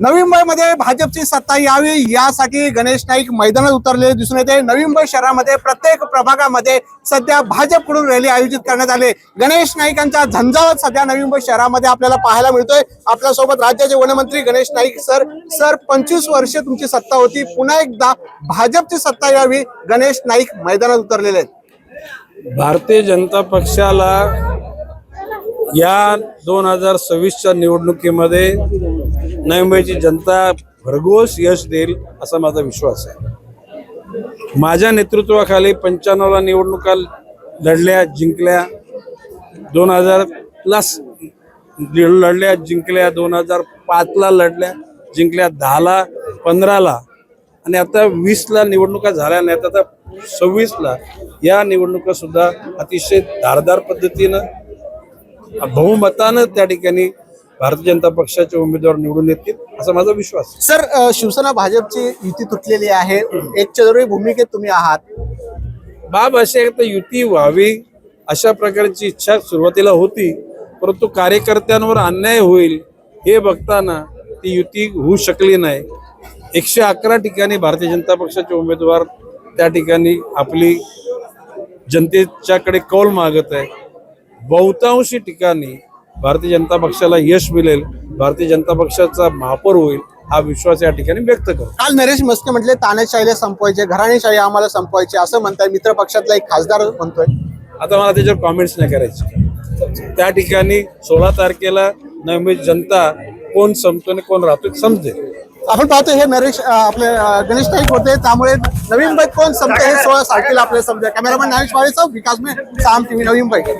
नवी मुंबईमध्ये भाजपची सत्ता यावी यासाठी गणेश नाईक मैदानात उतरलेले दिसून येते। नवी मुंबई शहरामध्ये प्रत्येक प्रभागामध्ये सध्या भाजपकडून रॅली आयोजित करण्यात आले। गणेश नाईकांचा झंझावात सध्या नवी मुंबई शहरामध्ये आपल्याला पाहायला मिळतोय। आपल्या सोबत राज्याचे वनमंत्री गणेश नाईक सर 25 वर्ष तुमची सत्ता होती, पुन्हा एकदा भाजपची सत्ता यावी, गणेश नाईक मैदानात उतरलेले आहेत। भारतीय जनता पक्षाला या 2026च्या निवडणुकीमध्ये नवी मुंबईची जनता भरघोस यश देईल असा माझा विश्वास आहे। माझ्या नेतृत्वाखाली 95ला निवडणुका लढल्या, जिंकल्या, 2000 प्लस लढल्या, जिंकल्या, 2005ला लढल्या, जिंकल्या, 10ला, 15ला आणि आता 20ला निवडणुका झाल्या नाहीत। आता 26ला या निवडणुका सुद्धा अतिशय धारदार पद्धतीनं बहुमतानं त्या ठिकाणी भारतीय जनता पक्षाचे उमेदवार निवडून येतील असा माझा विश्वास आहे। सर, शिवसेना भाजपची युती तुटलेली आहे, एक चतुर्वेदी भूमिकेत तुम्ही आहात। बाब अशी आहे तर युती व्हावी अशा प्रकारची इच्छा सुरुवातीला होती, परंतु कार्यकर्त्यांवर अन्याय होईल हे बघताना ती युती होऊ शकली नाही। 111 ठिकाणी भारतीय जनता पक्षाचे उमेदवार त्या ठिकाणी आपली जनतेच्याकडे कौल मागत आहे। बहुतांशी ठिकाणी भारतीय जनता पक्षाला यश मिळेल, भारतीय जनता पक्षाचा महापौर होईल हा विश्वास या ठिकाणी व्यक्त करतो। काल नरेश म्हस्के म्हटले तानाशाहीला संपवायचे, घराणेशाही आम्हाला संपवायची असं म्हणताय, मित्र पक्षातला एक खासदार म्हणतोय। आता मला त्याच्यावर कॉमेंट्स नाही करायचे। त्या ठिकाणी 16 तारखेला नवी मुंबई जनता कोण संपतो आणि कोण राहतो समजेल। आपण पाहतो हे नरेश आपले गणेश नाईक होते, त्यामुळे नवी मुंबईत कोण संपते हे 16 तारखेला आपल्याला समजेल। कॅमेरामॅन नारेश वाळेचा विकास में साम टीव्ही नवी मुंबई।